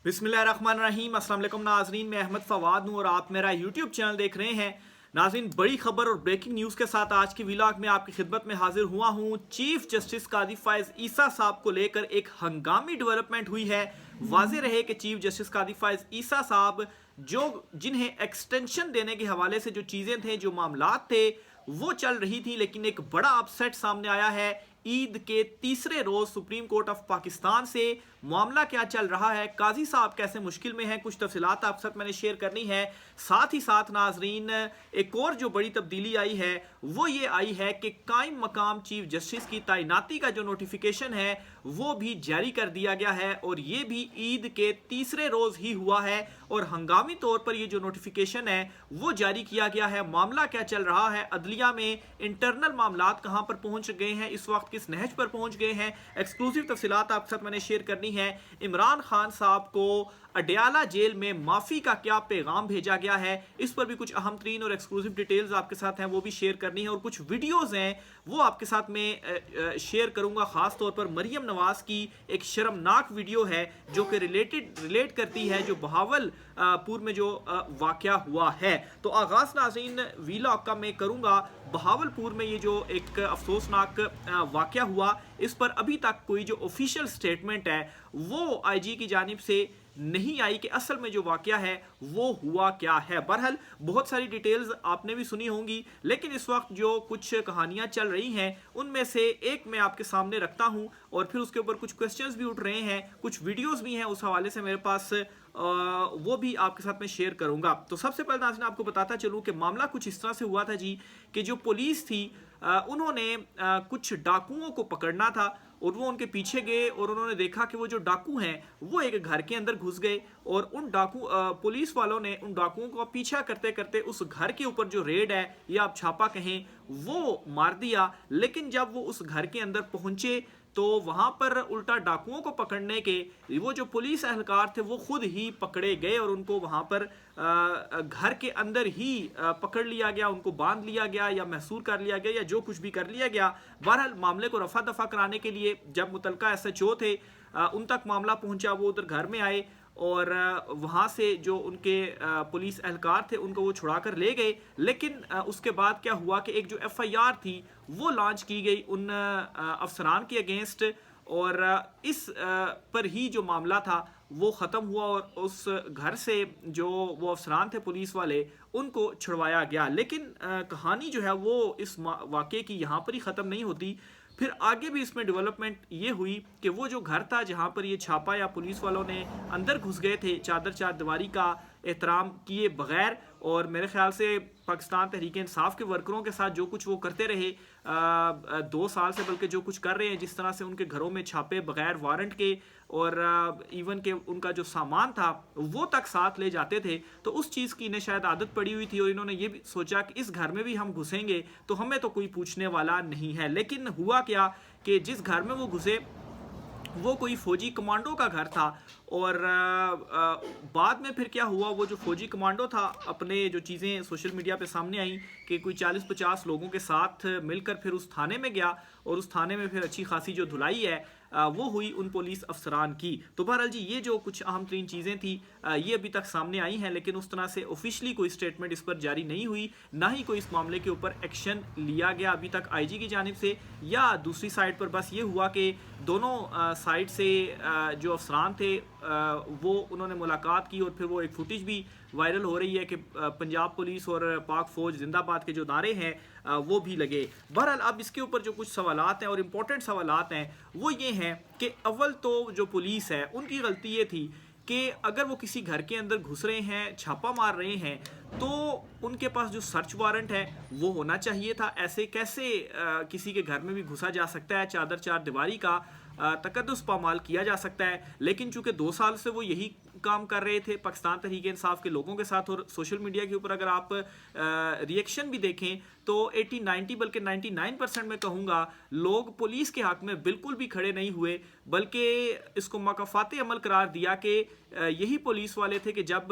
बिस्मिल्लाहिर्रहमानिर्रहीम। अस्सलाम वालेकुम नाजरीन, मैं अहमद फवाद हूँ और आप मेरा यूट्यूब चैनल देख रहे हैं। नाजरीन, बड़ी खबर और ब्रेकिंग न्यूज़ के साथ आज की व्लॉग में आपकी खिदमत में हाजिर हुआ हूँ। चीफ जस्टिस काजी फायज ईसा साहब को लेकर एक हंगामी डेवलपमेंट हुई है। वाज़ेह रहे कि चीफ जस्टिस काजी फायज ईसा साहब जिन्हें एक्सटेंशन देने के हवाले से जो चीज़ें थे, जो मामलात थे, वो चल रही थी, लेकिन एक बड़ा अपसेट सामने आया है। ईद के तीसरे रोज सुप्रीम कोर्ट ऑफ पाकिस्तान से मामला क्या चल रहा है, काजी साहब कैसे मुश्किल में हैं, कुछ तफसीलात आपके साथ मैंने शेयर करनी है। साथ ही साथ नाजरीन, एक और जो बड़ी तब्दीली आई है वो ये आई है कि कायम मकाम चीफ जस्टिस की तैनाती का जो नोटिफिकेशन है वो भी जारी कर दिया गया है और ये भी ईद के तीसरे रोज ही हुआ है और हंगामी तौर पर ये जो नोटिफिकेशन है वो जारी किया गया है। मामला क्या चल रहा है, अदलिया में इंटरनल मामलात कहां पर पहुंच गए हैं, इस वक्त किस नहज पर पहुंच गए हैं, एक्सक्लूसिव तफसीलात आपके साथ मैंने शेयर करनी है। इमरान खान साहब को अडयाला जेल में माफी का क्या पैगाम भेजा गया है, इस पर भी कुछ अहम तरीन और एक्सक्लूसिव डिटेल्स आपके साथ हैं, वो भी शेयर करनी है। और कुछ वीडियोस हैं वो आपके साथ में शेयर करूंगा। खास तौर पर मरियम नवाज की एक शर्मनाक वीडियो है जो कि रिलेट करती है जो बहावलपुर में जो वाकया हुआ है। तो आगाज नाज़रीन व्लॉग का मैं करूंगा बहावलपुर में ये जो एक अफसोसनाक वाकया हुआ, इस पर अभी तक कोई जो ऑफिशियल स्टेटमेंट है वो आईजी की जानिब से नहीं आई कि असल में जो वाकया है वो हुआ क्या है। बहरहाल बहुत सारी डिटेल्स आपने भी सुनी होंगी, लेकिन इस वक्त जो कुछ कहानियां चल रही हैं उनमें से एक मैं आपके सामने रखता हूं और फिर उसके ऊपर कुछ क्वेश्चंस भी उठ रहे हैं, कुछ वीडियोस भी हैं उस हवाले से मेरे पास, वो भी आपके साथ में शेयर करूंगा। तो सबसे पहले नाज़रीन आपको बताता चलूं कि मामला कुछ इस तरह से हुआ था जी कि जो पुलिस थी उन्होंने कुछ डाकुओं को पकड़ना था और वो उनके पीछे गए और उन्होंने देखा कि वो जो डाकू हैं वो एक घर के अंदर घुस गए और उन पुलिस वालों ने उन डाकुओं का पीछा करते करते उस घर के ऊपर जो रेड है या आप छापा कहें वो मार दिया। लेकिन जब वो उस घर के अंदर पहुंचे तो वहां पर उल्टा डाकुओं को पकड़ने के वो जो पुलिस एहलकार थे वो खुद ही पकड़े गए और उनको वहां पर घर के अंदर ही पकड़ लिया गया, उनको बांध लिया गया या महसूर कर लिया गया या जो कुछ भी कर लिया गया। बहरहाल मामले को रफा दफा कराने के लिए जब मुतलका SHO थे उन तक मामला पहुंचा, वो उधर घर में आए और वहाँ से जो उनके पुलिस एहलकार थे उनको वो छुड़ा कर ले गए। लेकिन उसके बाद क्या हुआ कि एक जो FIR थी वो लॉन्च की गई उन अफसरान के अगेंस्ट और इस पर ही जो मामला था वो ख़त्म हुआ और उस घर से जो वो अफसरान थे पुलिस वाले उनको छुड़वाया गया। लेकिन कहानी जो है वो इस वाक़े की यहाँ पर ही ख़त्म नहीं होती, फिर आगे भी इसमें डेवलपमेंट ये हुई कि वो जो घर था जहाँ पर ये छापा या पुलिस वालों ने अंदर घुस गए थे चादर चारदीवारी का एहतराम किए बगैर, और मेरे ख्याल से पाकिस्तान तहरीक इंसाफ के वर्करों के साथ जो कुछ वो करते रहे 2 साल से, बल्कि जो कुछ कर रहे हैं, जिस तरह से उनके घरों में छापे बगैर वारंट के और इवन के उनका जो सामान था वो तक साथ ले जाते थे, तो उस चीज़ की इन्हें शायद आदत पड़ी हुई थी और इन्होंने ये भी सोचा कि इस घर में भी हम घुसेंगे तो हमें तो कोई पूछने वाला नहीं है। लेकिन हुआ क्या कि जिस घर में वो घुसे वो कोई फौजी कमांडो का घर था और बाद में फिर क्या हुआ, वो जो फौजी कमांडो था अपने जो चीज़ें सोशल मीडिया पे सामने आई कि कोई 40-50 लोगों के साथ मिलकर फिर उस थाने में गया और उस थाने में फिर अच्छी खासी जो धुलाई है वो हुई उन पुलिस अफसरान की। तो बहरहाल जी ये जो कुछ अहम तरीन चीज़ें थी ये अभी तक सामने आई हैं, लेकिन उस तरह से ऑफिशियली कोई स्टेटमेंट इस पर जारी नहीं हुई, ना ही कोई इस मामले के ऊपर एक्शन लिया गया अभी तक IG की जानिब से। या दूसरी साइड पर बस ये हुआ कि दोनों साइड से जो अफसरान थे वो उन्होंने मुलाकात की और फिर वो एक फुटेज भी वायरल हो रही है कि पंजाब पुलिस और पाक फौज जिंदाबाद के जो नारे हैं वो भी लगे। बहरहाल अब इसके ऊपर जो कुछ सवालात हैं और इम्पोर्टेंट सवालात हैं वो ये हैं कि अव्वल तो जो पुलिस है उनकी गलती ये थी कि अगर वो किसी घर के अंदर घुस रहे हैं, छापा मार रहे हैं, तो उनके पास जो सर्च वारंट है वो होना चाहिए था। ऐसे कैसे किसी के घर में भी घुसा जा सकता है, चादर चारदीवारी का तकद्दुस पामाल किया जा सकता है। लेकिन चूंकि 2 साल से वो यही काम कर रहे थे पाकिस्तान तहरीक इंसाफ के लोगों के साथ, और सोशल मीडिया के ऊपर अगर आप रिएक्शन भी देखें तो 80-90 बल्कि 99% में कहूँगा लोग पुलिस के हक में बिल्कुल भी खड़े नहीं हुए, बल्कि इसको मकाफाते अमल करार दिया कि यही पुलिस वाले थे कि जब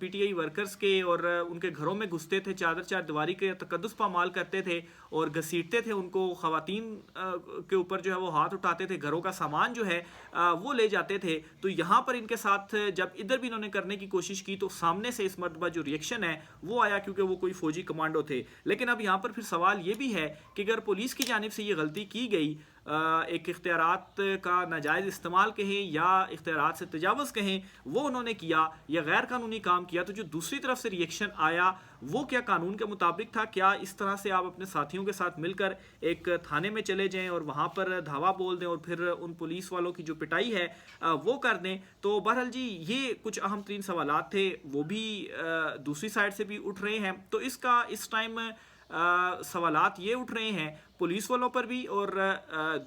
PTI वर्कर्स के और उनके घरों में घुसते थे, चादर चारदीवारी के तकद्दुस पामाल करते थे और घसीटते थे उनको, ख़वातीन के ऊपर जो है वो हाथ उठाते थे, घरों का सामान जो है वो ले जाते थे। तो यहाँ पर इनके साथ जब इधर भी इन्होंने करने की कोशिश की तो सामने से इस मरतबा जो रिएक्शन है वो आया, क्योंकि वो कोई फौजी कमांडो थे। लेकिन अब यहाँ पर फिर सवाल ये भी है कि अगर पुलिस की जानिब से ये गलती की गई, एक इख्तियारात का नाजायज़ इस्तेमाल कहें या इख्तियारात से तजावुज़ कहें, वो उन्होंने किया या गैर कानूनी काम किया, तो जो दूसरी तरफ से रिएक्शन आया वो क्या कानून के मुताबिक था? क्या इस तरह से आप अपने साथियों के साथ मिलकर एक थाने में चले जाएं और वहाँ पर धावा बोल दें और फिर उन पुलिस वालों की जो पिटाई है वो कर दें? तो बहरहाल जी ये कुछ अहम तरीन सवालात थे, वो भी दूसरी साइड से भी उठ रहे हैं। तो इसका इस टाइम सवालात ये उठ रहे हैं पुलिस वालों पर भी और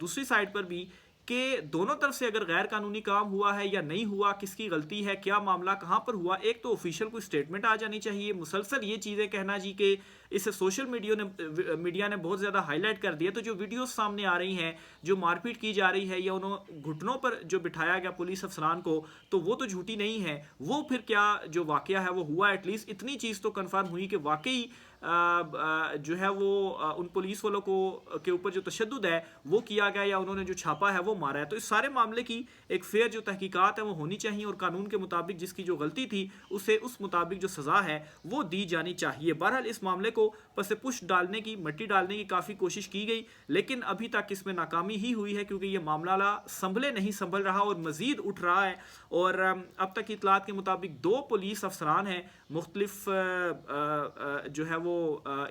दूसरी साइड पर भी कि दोनों तरफ से अगर गैर कानूनी काम हुआ है या नहीं हुआ, किसकी गलती है, क्या मामला कहाँ पर हुआ। एक तो ऑफिशियल कोई स्टेटमेंट आ जानी चाहिए। मुसलसल ये चीज़ें कहना जी कि इसे सोशल मीडिया ने बहुत ज़्यादा हाईलाइट कर दिया, तो जो वीडियोस सामने आ रही हैं, जो मारपीट की जा रही है या उन्होंने घुटनों पर जो बिठाया गया पुलिस अफसरान को, तो वो तो झूठी नहीं है। वो फिर क्या जो वाकया है वो हुआ, एटलीस्ट इतनी चीज़ तो कन्फर्म हुई कि वाकई जो है वो उन पुलिस वालों को के ऊपर जो तशद्दुद है वो किया गया या उन्होंने जो छापा है वो मारा है। तो इस सारे मामले की एक फेयर जो तहकीकात है वो होनी चाहिए और कानून के मुताबिक जिसकी जो गलती थी उसे उस मुताबिक जो सज़ा है वो दी जानी चाहिए। बहरहाल इस मामले को पसे पुश डालने की, मट्टी डालने की काफ़ी कोशिश की गई, लेकिन अभी तक इसमें नाकामी ही हुई है, क्योंकि ये मामला संभल रहा और मज़ीद उठ रहा है। और अब तक इतलात के मुताबिक 2 पुलिस अफसरान हैं मुख्तलिफ जो है वो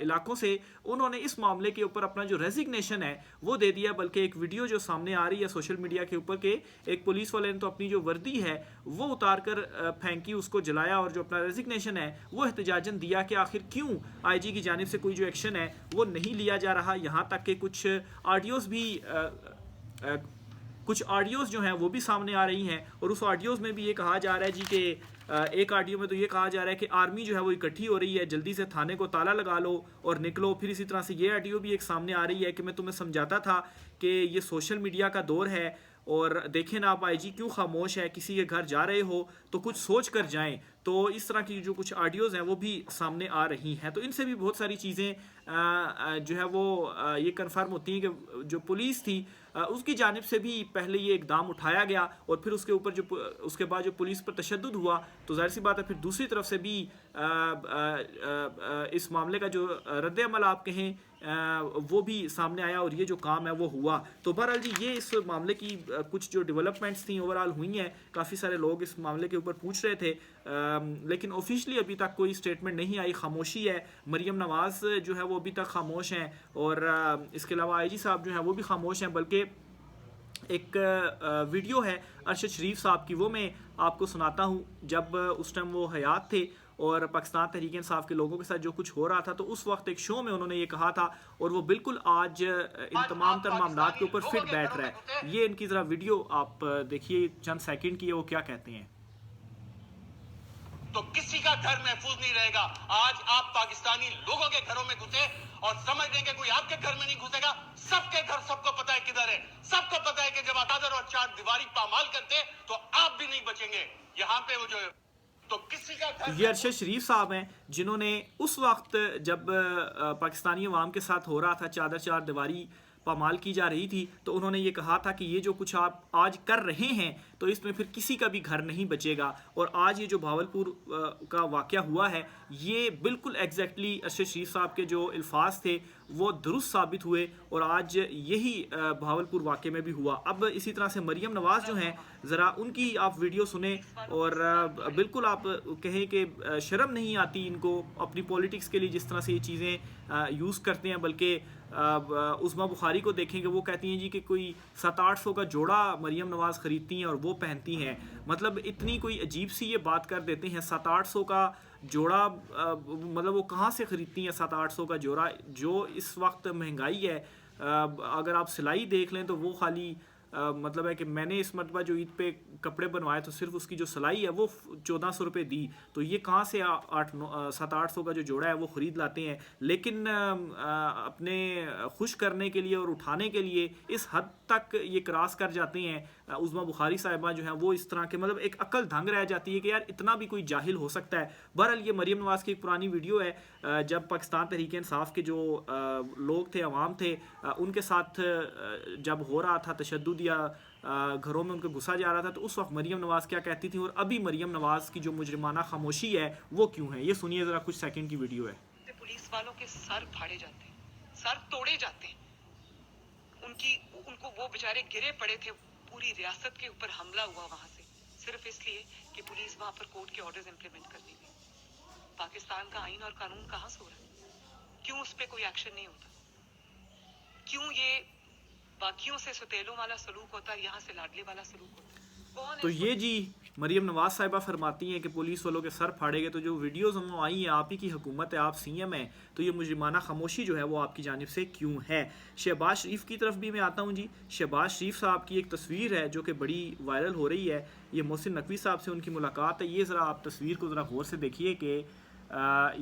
इलाकों से, उन्होंने इस मामले के ऊपर अपना जो रेजिग्नेशन है वो दे दिया। बल्कि एक वीडियो जो सामने आ रही है सोशल मीडिया के ऊपर के एक पुलिस वाले ने तो अपनी जो वर्दी है वो उतार कर फेंकी, उसको जलाया और जो अपना रेजिग्नेशन है वो एहतजाजन दिया कि आखिर क्यों आईजी की जानिब से कोई जो एक्शन है वो नहीं लिया जा रहा। यहाँ तक कि कुछ ऑडियोज़ जो हैं वो भी सामने आ रही हैं और उस ऑडियोज़ में भी ये कहा जा रहा है जी कि एक ऑडियो में तो ये कहा जा रहा है कि आर्मी जो है वो इकट्ठी हो रही है, जल्दी से थाने को ताला लगा लो और निकलो। फिर इसी तरह से ये ऑडियो भी एक सामने आ रही है कि मैं तुम्हें समझाता था कि ये सोशल मीडिया का दौर है और देखें ना आप आईजी क्यों खामोश है, किसी के घर जा रहे हो तो कुछ सोच कर जाएं। तो इस तरह की जो कुछ ऑडियोज़ हैं वो भी सामने आ रही हैं। तो इनसे भी बहुत सारी चीज़ें जो है वो ये कन्फर्म होती हैं कि जो पुलिस थी उसकी जानिब से भी पहले ये इकदाम उठाया गया और फिर उसके बाद जो पुलिस पर तशद्दुद हुआ तो ज़ाहिर सी बात है फिर दूसरी तरफ से भी इस मामले का जो रद्द अमल आप कहें वो भी सामने आया और ये जो काम है वो हुआ। तो बहरहाल जी ये इस मामले की कुछ जो डेवलपमेंट्स थी ओवरऑल हुई हैं। काफ़ी सारे लोग इस मामले के ऊपर पूछ रहे थे, लेकिन ऑफिशियली अभी तक कोई स्टेटमेंट नहीं आई, खामोशी है। मरियम नवाज़ जो है वो अभी तक खामोश हैं और इसके अलावा आईजी साहब जो हैं वो भी खामोश हैं। बल्कि एक वीडियो है अरशद शरीफ साहब की, वो मैं आपको सुनाता हूँ। जब उस टाइम वो हयात थे और पाकिस्तान तहरीक इंसाफ के लोगों के साथ जो कुछ हो रहा था तो उस वक्त एक शो में उन्होंने ये कहा था और वो बिल्कुल आज इन तमाम तर मामला के ऊपर फिट बैठ रहा है। ये इनकी ज़रा वीडियो आप देखिए, चंद सेकंड की है, वो क्या कहते हैं। तो किसी का घर महफूज नहीं रहेगा। आज आप पाकिस्तानी लोगों के घरों में घुसे और समझ लेंगे कोई आपके घर में नहीं घुसेगा। सबके घर सबको पता है किधर है, सबको पता है कि जब चादर और चार दीवारी पामाल करते तो आप भी नहीं बचेंगे। यहाँ पे वो जो तो किसी का घर, ये अरशद शरीफ साहब हैं जिन्होंने उस वक्त जब पाकिस्तानी अवाम के साथ हो रहा था, चार दीवारी पामाल की जा रही थी, तो उन्होंने ये कहा था कि ये जो कुछ आप आज कर रहे हैं तो इसमें फिर किसी का भी घर नहीं बचेगा। और आज ये जो भावलपुर का वाक़या हुआ है ये बिल्कुल एग्जैक्टली अरशद शरीफ साहब के जो अल्फाज थे वो दुरुस्त साबित हुए और आज यही भावलपुर वाक़े में भी हुआ। अब इसी तरह से मरियम नवाज़ जो हैं, ज़रा उनकी आप वीडियो सुने और बिल्कुल आप कहें कि शर्म नहीं आती इनको अपनी पॉलिटिक्स के लिए जिस तरह से ये चीज़ें यूज़ करते हैं। बल्कि उस्मा बुखारी को देखेंगे, वो कहती हैं जी कि कोई 700-800 का जोड़ा मरियम नवाज़ ख़रीदती हैं और वो पहनती हैं। मतलब इतनी कोई अजीब सी ये बात कर देते हैं, 700-800 का जोड़ा मतलब वो कहाँ से ख़रीदती हैं 700-800 का जोड़ा, जो इस वक्त महंगाई है। अगर आप सिलाई देख लें तो वो खाली मतलब है कि मैंने इस मरतबा जो ईद पे कपड़े बनवाए तो सिर्फ उसकी जो सिलाई है वो 1400 रुपये दी, तो ये कहाँ से 700-800 का जो जोड़ा है वो ख़रीद लाते हैं। लेकिन अपने खुश करने के लिए और उठाने के लिए इस हद तक ये क्रॉस कर जाते हैं। उस्मा बुखारी साहिबा जो हैं वो इस तरह के मतलब एक अकल दंग रह जाती है कि यार इतना भी कोई जाहिल हो सकता है। बहरहाल ये मरियम नवाज़ की एक पुरानी वीडियो है जब पाकिस्तान तहरीक इंसाफ के जो लोग थे, अवाम थे, उनके साथ जब हो रहा था तशद्दुद या घरों में उनके घुसा जा रहा था, तो उस वक्त मरीम नवाज़ क्या कहती थी और अभी मरीम नवाज़ की जो मुजरिमाना खामोशी है वो क्यों है, ये सुनिए ज़रा, कुछ सेकंड की वीडियो है। पुलिस वालों के सर फाड़े जाते हैं, सर तोड़े जाते हैं, उनको वो बेचारे गिरे पड़े थे, पूरी रियासत के ऊपर हमला हुआ वहां से, सिर्फ इसलिए कि पुलिस वहां पर कोर्ट के ऑर्डर्स इंप्लीमेंट करती थी। पाकिस्तान का आईन और कानून कहाँ सो रहा है? क्यों उस पर कोई एक्शन नहीं होता? क्यों ये बाकियों से सतेलों वाला सलूक होता है, यहाँ से लाडले वाला सलूक होता है? तो ये जी मरीम नवाज साहिबा फरमाती हैं कि पुलिस वालों के सर फाड़े गए। तो जो वीडियोस हम आई हैं, आप ही की हुकूमत है, आप सीएम हैं, तो ये मुजरिमाना खामोशी जो है वो आपकी जानिब से क्यों है? शहबाज शरीफ की तरफ भी मैं आता हूँ जी। शहबाज शरीफ साहब की एक तस्वीर है जो कि बड़ी वायरल हो रही है, ये मोहसिन नकवी साहब से उनकी मुलाकात है। ये ज़रा आप तस्वीर को ज़रा गौर से देखिए कि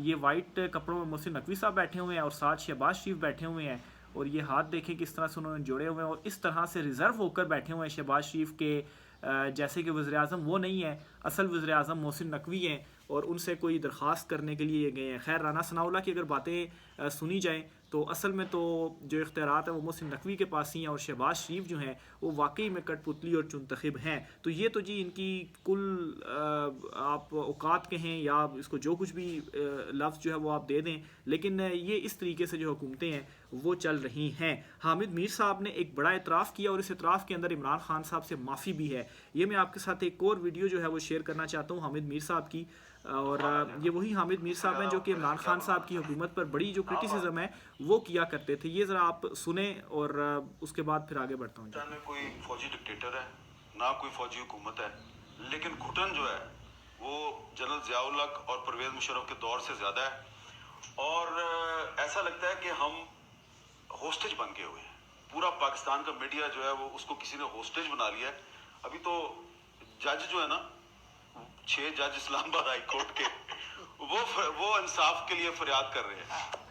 ये वाइट कपड़ों में मोहसिन नकवी साहब बैठे हुए हैं और साथ शहबाज शरीफ बैठे हुए हैं, और ये हाथ देखें किस तरह से उन्होंने जोड़े हुए हैं और इस तरह से रिज़र्व होकर बैठे हुए हैं शहबाज शरीफ के, जैसे कि वज़ीर-ए-आज़म वो नहीं है, असल वज़ीर-ए-आज़म मोहसिन नकवी हैं और उनसे कोई दरख्वास्त करने के लिए गए हैं। खैर, राना सनाउल्लाह की अगर बातें सुनी जाएँ तो असल में तो जो इख्तियारात है वो मोहसिन नकवी के पास ही हैं और शहबाज शरीफ जो हैं वो वाकई में कठपुतली और चुनतखिब हैं। तो ये तो जी इनकी कुल आप औकात कहें या इसको जो कुछ भी लफ्ज़ जो है वो आप दे दें, लेकिन ये इस तरीके से जो हुकूमतें हैं वो चल रही हैं। हामिद मीर साहब ने एक बड़ा एतराफ़ किया और इस एतराफ़ के अंदर इमरान खान साहब से माफ़ी भी है। ये मैं आपके साथ एक और वीडियो जो है वो शेयर करना चाहता हूँ हामिद मीर साहब की, और ये वही हामिद मीर साहब हैं जो कि इमरान खान साहब की हुकूमत पर बड़ी जो क्रिटिसिज्म है वो किया करते थे। ये ज़रा आप सुने और उसके बाद फिर आगे बढ़ता हूँ। में कोई फौजी डिक्टेटर है ना कोई फौजी हुकूमत है, लेकिन घुटन जो है वो जनरल ज़ियाउल हक और परवेज़ मुशर्रफ के दौर से ज़्यादा है और ऐसा लगता है कि हम होस्टेज बन गए हुए हैं। पूरा पाकिस्तान का मीडिया जो है वो उसको किसी ने होस्टेज बना लिया है। अभी तो जज जो है ना, 6 जज इस्लामाबाद हाई कोर्ट के, वो इंसाफ के लिए फरियाद कर रहे हैं।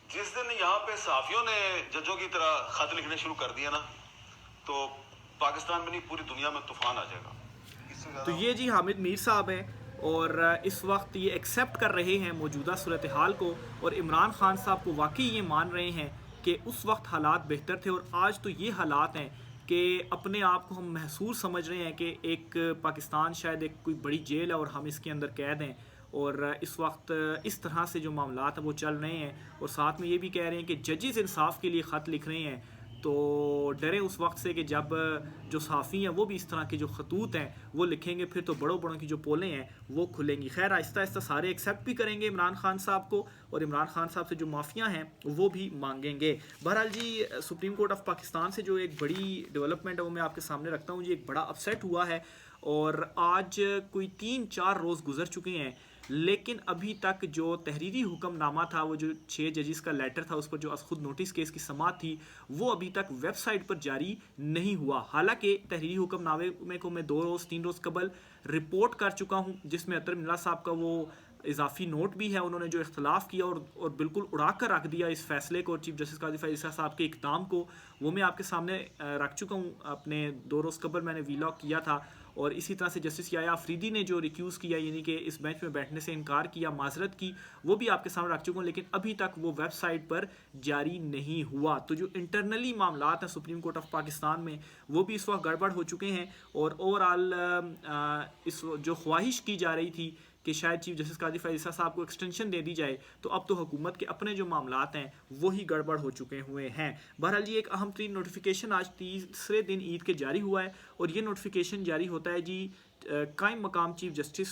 जिस दिन यहाँ पे सहाफियों ने जजों की तरह खत लिखने शुरू कर दिया ना, तो पाकिस्तान में नहीं पूरी दुनिया में तूफान आ जाएगा। तो ये जी हामिद मीर साहब हैं और इस वक्त ये एक्सेप्ट कर रहे हैं मौजूदा सूरत हाल को और इमरान खान साहब को वाकई ये मान रहे हैं कि उस वक्त हालात बेहतर थे और आज तो ये हालात हैं कि अपने आप को हम महसूस समझ रहे हैं कि एक पाकिस्तान शायद एक कोई बड़ी जेल है और हम इसके अंदर कैद हैं, और इस वक्त इस तरह से जो मामलात हैं वो चल रहे हैं। और साथ में ये भी कह रहे हैं कि जजेस इंसाफ के लिए ख़त लिख रहे हैं, तो डरे उस वक्त से कि जब जो सहाफ़ी हैं वो भी इस तरह के जो खतूत हैं वो लिखेंगे, फिर तो बड़ों बड़ों की जो पोलें हैं वो खुलेंगी। खैर, आहिस्ता आहिस्ता सारे एक्सेप्ट भी करेंगे इमरान खान साहब को और इमरान खान साहब से जो माफ़ियाँ हैं वो भी मांगेंगे। बहरहाल जी, सुप्रीम कोर्ट ऑफ पाकिस्तान से जो एक बड़ी डेवलपमेंट है वो मैं आपके सामने रखता हूँ जी। एक बड़ा अपसेट हुआ है और आज कोई 3-4 रोज़ गुजर चुके हैं, लेकिन अभी तक जो तहरीरी हुक्मनामा था, वो जो 6 जजेस का लेटर था, उस पर जो खुद नोटिस केस की समाअत थी, वो अभी तक वेबसाइट पर जारी नहीं हुआ। हालांकि तहरीरी हुक्मनामे में को मैं 2-3 रोज़ कबल रिपोर्ट कर चुका हूँ, जिसमें अतर मिल्ला साहब का वो इजाफी नोट भी है, उन्होंने जो इख्तलाफ किया और बिल्कुल उड़ा कर रख दिया इस फैसले को, चीफ जस्टिस काजी फैज़ ईसा साहब के इक़दाम को, वो मैं आपके सामने रख चुका हूँ। अपने 2 रोज़ कबल मैंने वीलॉग किया था। और इसी तरह से जस्टिस याया अफरीदी ने जो रिक्यूज़ किया, यानी कि इस बेंच में बैठने से इनकार किया, माजरत की, वो भी आपके सामने रख चुका हूँ, लेकिन अभी तक वो वेबसाइट पर जारी नहीं हुआ। तो जो इंटरनली मामलात हैं सुप्रीम कोर्ट ऑफ पाकिस्तान में, वो भी इस वक्त गड़बड़ हो चुके हैं और ओवरऑल इस जो ख्वाहिश की जा रही थी कि शायद चीफ जस्टिस काजी फैज़ ईसा साहब को एक्सटेंशन दे दी जाए, तो अब तो हुकूमत के अपने जो मामलात हैं वही गड़बड़ हो चुके हुए हैं। बहरहाल जी, एक अहम तरीन नोटिफिकेशन आज तीसरे दिन ईद के जारी हुआ है और ये नोटिफिकेशन जारी होता है जी कायम मकाम चीफ जस्टिस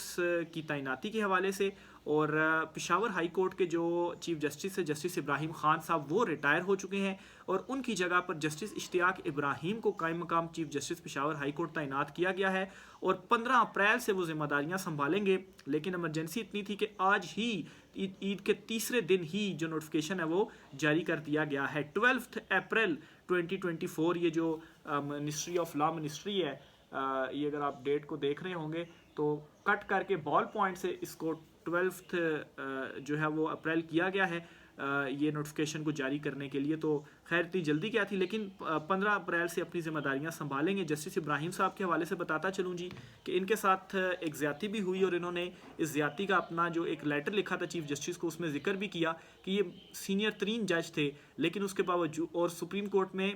की तैनाती के हवाले से। और पेशावर हाई कोर्ट के जो चीफ जस्टिस है जस्टिस इब्राहिम खान साहब, वो रिटायर हो चुके हैं और उनकी जगह पर जस्टिस इश्तियाक इब्राहिम को कायम मकाम chief justice Peshawar high court तैनात किया गया है और 15 अप्रैल से वो जिम्मेदारियां संभालेंगे। लेकिन इमरजेंसी इतनी थी कि आज ही ईद के तीसरे दिन ही जो नोटिफिकेशन है वो जारी कर दिया गया है। 12 अप्रैल 2024 ये जो मिनिस्ट्री ऑफ लॉ मिनिस्ट्री है, ये अगर आप डेट को देख रहे होंगे तो कट करके बॉल पॉइंट से इसको 12 जो है वो अप्रैल किया गया है। ये नोटिफिकेशन को जारी करने के लिए। तो खैर इतनी जल्दी क्या थी, लेकिन 15 अप्रैल से अपनी जिम्मेदारियां संभालेंगे। जस्टिस इब्राहिम साहब के हवाले से बताता चलूँ जी कि इनके साथ एक ज़्यादती भी हुई और इन्होंने इस ज़्यादती का अपना जो एक लेटर लिखा था चीफ जस्टिस को, उसमें जिक्र भी किया कि ये सीनियर तरीन जज थे, लेकिन उसके बावजूद और सुप्रीम कोर्ट में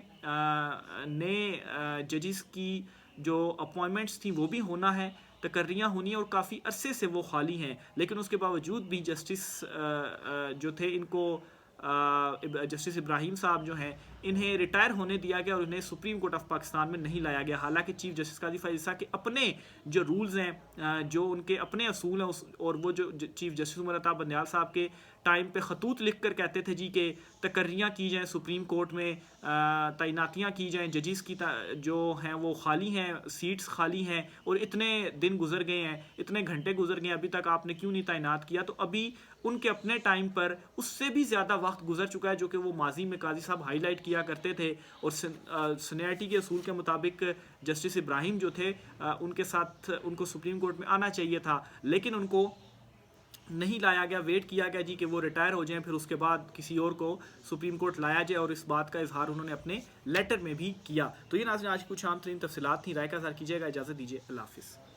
नए जजेस की जो अपॉइंटमेंट्स थी वो भी होना है, तकर्रियाँ होनी है और काफ़ी अरसे से वो खाली हैं, लेकिन उसके बावजूद भी जस्टिस जो थे इनको जस्टिस इब्राहिम साहब जो हैं इन्हें रिटायर होने दिया गया और इन्हें सुप्रीम कोर्ट ऑफ पाकिस्तान में नहीं लाया गया। हालांकि चीफ जस्टिस काजी फैज़ ईसा के अपने जो रूल्स हैं, जो उनके अपने असूल हैं, और वो जो चीफ जस्टिस उमर अता बंदयाल साहब के टाइम पे खतूत लिख कर कहते थे जी कि तकर्रियाँ की जाएँ सुप्रीम कोर्ट में, तैनातियाँ की जाएँ, जजेस की जो हैं वो खाली हैं, सीट्स खाली हैं और इतने दिन गुजर गए हैं, इतने घंटे गुजर गए, अभी तक आपने क्यों नहीं तैनात किया। तो अभी उनके अपने टाइम पर उससे भी ज़्यादा वक्त गुजर चुका है जो कि वो माजी में काजी साहब हाईलाइट किया करते थे। और सीनियरिटी के असूल के मुताबिक जस्टिस इब्राहिम जो थे उनके साथ उनको सुप्रीम कोर्ट में आना चाहिए था, लेकिन उनको नहीं लाया गया। वेट किया गया जी कि वो रिटायर हो जाएं, फिर उसके बाद किसी और को सुप्रीम कोर्ट लाया जाए, और इस बात का इजहार उन्होंने अपने लेटर में भी किया। तो ये नाज़रीन आज कुछ आम तरीन तफसीलात थी। राय का इज़हार कीजिएगा। इजाज़त दीजिए। अल्लाह हाफ़िज़।